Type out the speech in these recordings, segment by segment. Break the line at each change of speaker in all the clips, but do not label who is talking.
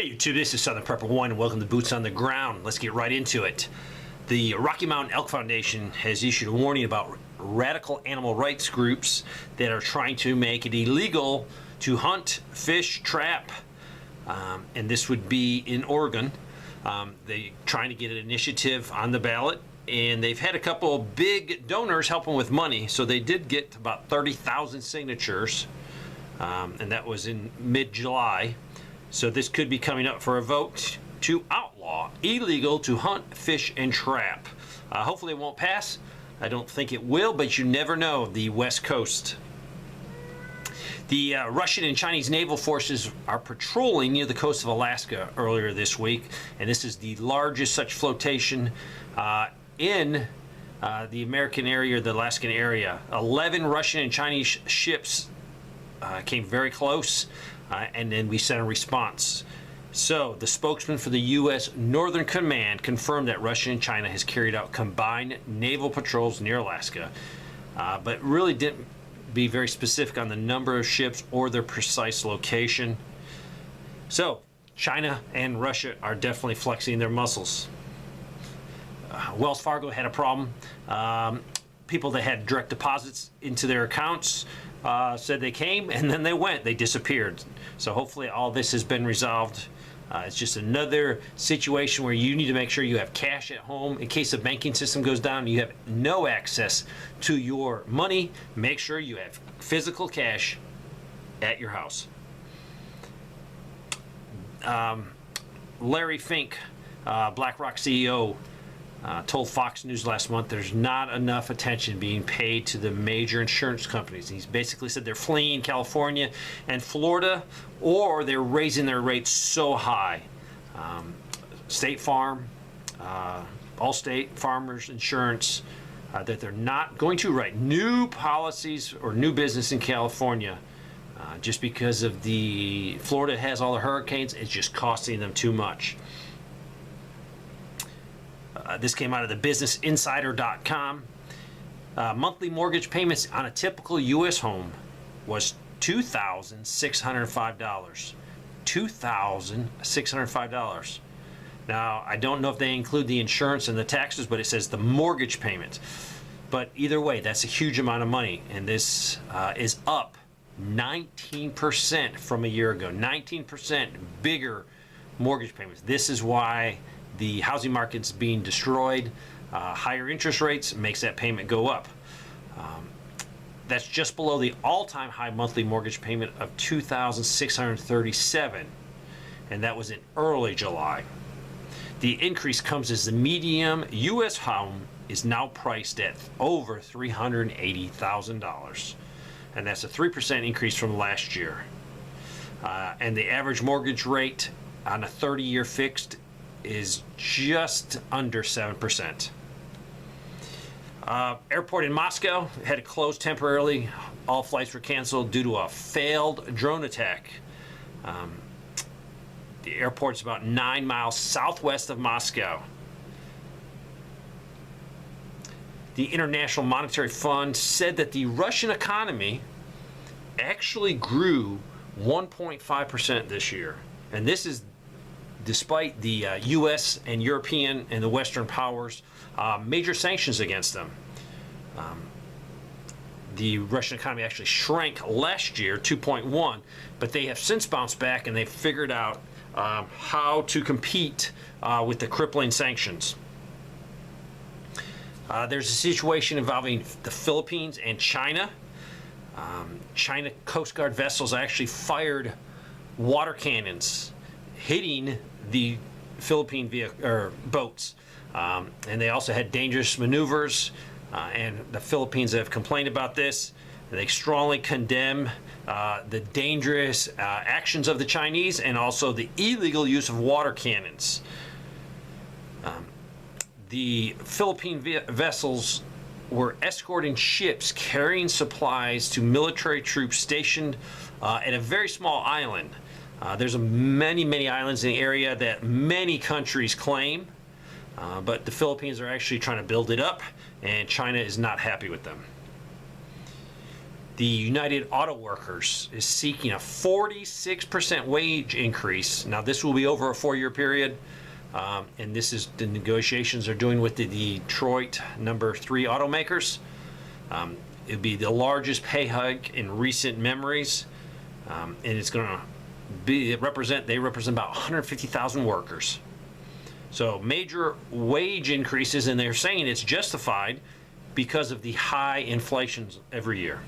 Hey YouTube, this is Southern Prepper One and welcome to Boots on the Ground. Let's get right into it. The Rocky Mountain Elk Foundation has issued a warning about radical animal rights groups that are trying to make it illegal to hunt, fish, trap, and this would be in Oregon. They're trying to get an initiative on the ballot, and they've had a couple of big donors help them with money, so they did get about 30,000 signatures, and that was in mid-July. So this could be coming up for a vote to outlaw illegal to hunt, fish, and trap. Hopefully it won't pass. I don't think it will, but you never know. The West Coast. The Russian and Chinese naval forces are patrolling near the coast of Alaska earlier this week, and this is the largest such flotation in the American area, the Alaskan area. 11 Russian and Chinese ships came very close. And then we sent a response. So the spokesman for the U.S. Northern Command confirmed that Russia and China has carried out combined naval patrols near Alaska, but really didn't be very specific on the number of ships or their precise location. So China and Russia are definitely flexing their muscles. Wells Fargo had a problem. People that had direct deposits into their accounts said they came and then they went. They disappeared. So hopefully all this has been resolved. It's just another situation where you need to make sure you have cash at home in case the banking system goes down and you have no access to your money. Make sure you have physical cash at your house. Larry Fink, BlackRock CEO, told Fox News last month there's not enough attention being paid to the major insurance companies. He's basically said they're fleeing California and Florida, or they're raising their rates so high. State Farm, Allstate, Farmers Insurance, that they're not going to write new policies or new business in California just because of the Florida has all the hurricanes. It's just costing them too much. This came out of the businessinsider.com. Monthly mortgage payments on a typical U.S. home was $2,605. $2,605. Now, I don't know if they include the insurance and the taxes, but it says the mortgage payment. But either way, that's a huge amount of money, and this is up 19% from a year ago. 19% bigger mortgage payments. This is why the housing market's being destroyed. Higher interest rates makes that payment go up. That's just below the all-time high monthly mortgage payment of $2,637, and that was in early July. The increase comes as the median U.S. home is now priced at over $380,000, and that's a 3% increase from last year. And the average mortgage rate on a 30-year fixed is just under 7%. Airport in Moscow had to close temporarily. All flights were canceled due to a failed drone attack. The airport's about 9 miles southwest of Moscow. The International Monetary Fund said that the Russian economy actually grew 1.5% this year. And this is despite the U.S. and European and the Western powers major sanctions against them. The Russian economy actually shrank last year, 2.1, but they have since bounced back and they've figured out how to compete with the crippling sanctions. There's a situation involving the Philippines and China. China Coast Guard vessels actually fired water cannons hitting the Philippine boats, and they also had dangerous maneuvers, and the Philippines have complained about this. They strongly condemn the dangerous actions of the Chinese and also the illegal use of water cannons. The Philippine vessels were escorting ships carrying supplies to military troops stationed at a very small island. There's many islands in the area that many countries claim, but the Philippines are actually trying to build it up, and China is not happy with them. The United Auto Workers is seeking a 46% wage increase. Now, this will be over a 4-year period, and this is the negotiations they're doing with the Detroit number 3 automakers. It would be the largest pay hike in recent memories, and it's going to they represent about 150,000 workers. So major wage increases, and they're saying it's justified because of the high inflation every year.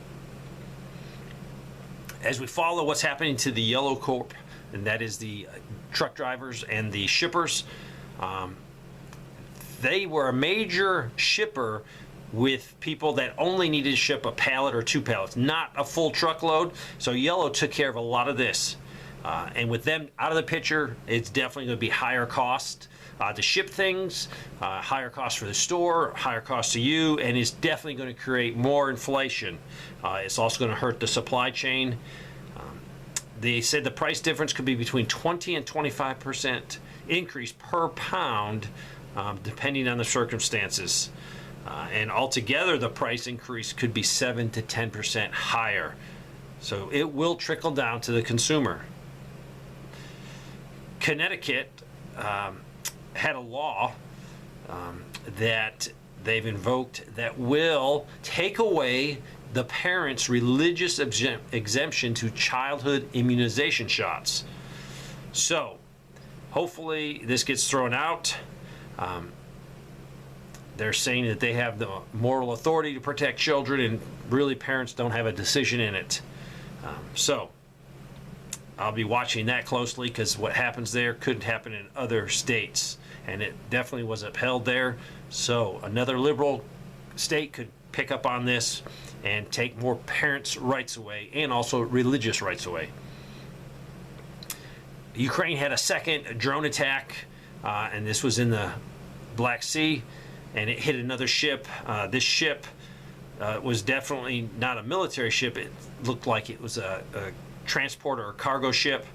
As we follow what's happening to the Yellow Corp, and that is the truck drivers and the shippers, they were a major shipper with people that only needed to ship a pallet or 2 pallets, not a full truckload. So Yellow took care of a lot of this. And with them out of the picture, it's definitely going to be higher cost to ship things, higher cost for the store, higher cost to you, and it's definitely going to create more inflation. It's also going to hurt the supply chain. They said the price difference could be between 20 and 25% increase per pound, depending on the circumstances. And altogether, the price increase could be 7 to 10% higher. So it will trickle down to the consumer. Connecticut had a law that they've invoked that will take away the parents' religious exemption to childhood immunization shots. So hopefully this gets thrown out. They're saying that they have the moral authority to protect children, and really parents don't have a decision in it. So I'll be watching that closely, because what happens there could happen in other states, and it definitely was upheld there. So another liberal state could pick up on this and take more parents' rights away, and also religious rights away. Ukraine had a second drone attack, and this was in the Black Sea, and it hit another ship. This ship was definitely not a military ship. It looked like it was a transporter or cargo ship.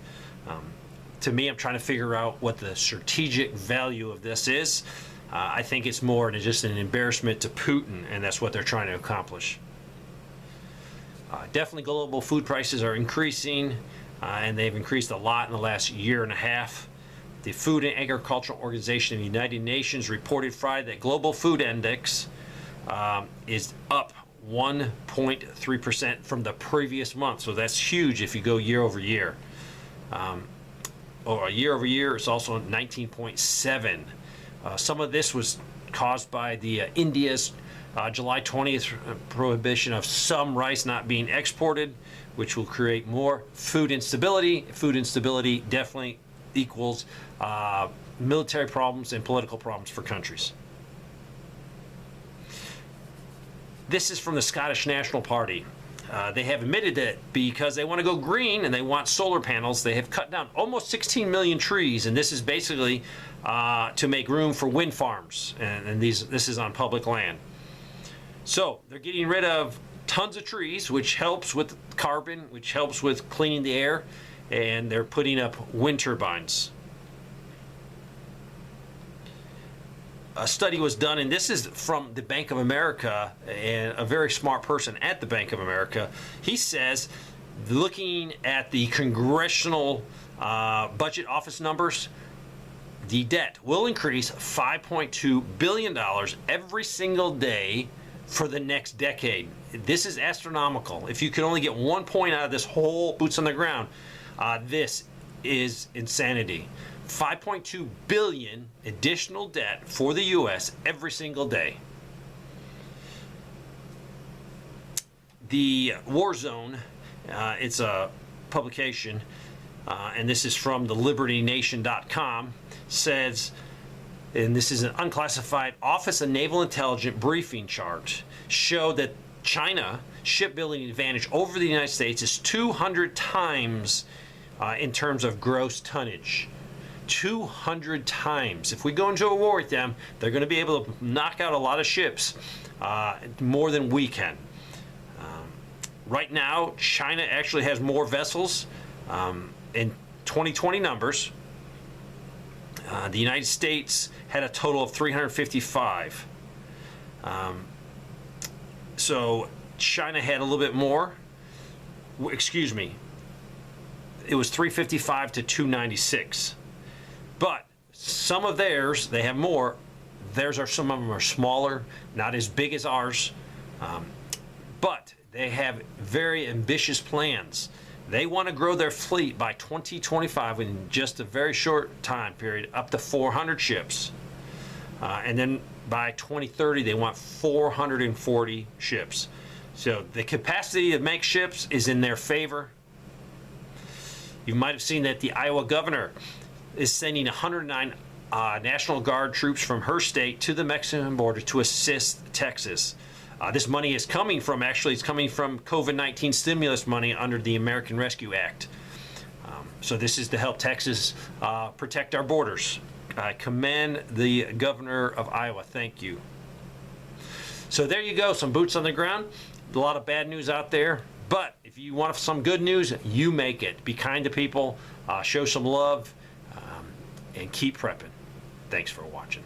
To me, I'm trying to figure out what the strategic value of this is. I think it's more than just an embarrassment to Putin, and that's what they're trying to accomplish. Definitely global food prices are increasing, and they've increased a lot in the last year and a half. The Food and Agricultural Organization of the United Nations reported Friday that global food index is up 1.3% from the previous month. So that's huge if you go year over year. Or year over year, it's also 19.7. Some of this was caused by the India's July 20th prohibition of some rice not being exported, which will create more food instability. Food instability definitely equals military problems and political problems for countries. This is from the Scottish National Party. They have admitted that because they want to go green and they want solar panels, they have cut down almost 16 million trees, and this is basically to make room for wind farms, and this is on public land. So they're getting rid of tons of trees, which helps with carbon, which helps with cleaning the air, and they're putting up wind turbines. A study was done, and this is from the Bank of America, and a very smart person at the Bank of America. He says, looking at the congressional budget office numbers, the debt will increase $5.2 billion every single day for the next decade. This is astronomical. If you could only get 1 point out of this whole boots on the ground, this is insanity. 5.2 billion additional debt for the U.S. every single day. The War Zone, it's a publication, and this is from the LibertyNation.com, says, and this is an unclassified Office of Naval Intelligence briefing chart, show that China shipbuilding advantage over the United States is 200 times in terms of gross tonnage. 200 times. If we go into a war with them, they're going to be able to knock out a lot of ships, more than we can. Right now, China actually has more vessels. In 2020 numbers, the United States had a total of 355. So China had a little bit more. excuse me, it was 355 to 296. But some of theirs, they have more. Theirs are, some of them are smaller, not as big as ours, but they have very ambitious plans. They want to grow their fleet by 2025 in just a very short time period, up to 400 ships. And then by 2030, they want 440 ships. So the capacity to make ships is in their favor. You might have seen that the Iowa governor is sending 109 National Guard troops from her state to the Mexican border to assist Texas. This money is coming from, actually, it's coming from COVID-19 stimulus money under the American Rescue Act. So this is to help Texas protect our borders. I commend the governor of Iowa. Thank you. So there you go, some boots on the ground. A lot of bad news out there, but if you want some good news, you make it. Be kind to people, show some love, and keep prepping. Thanks for watching.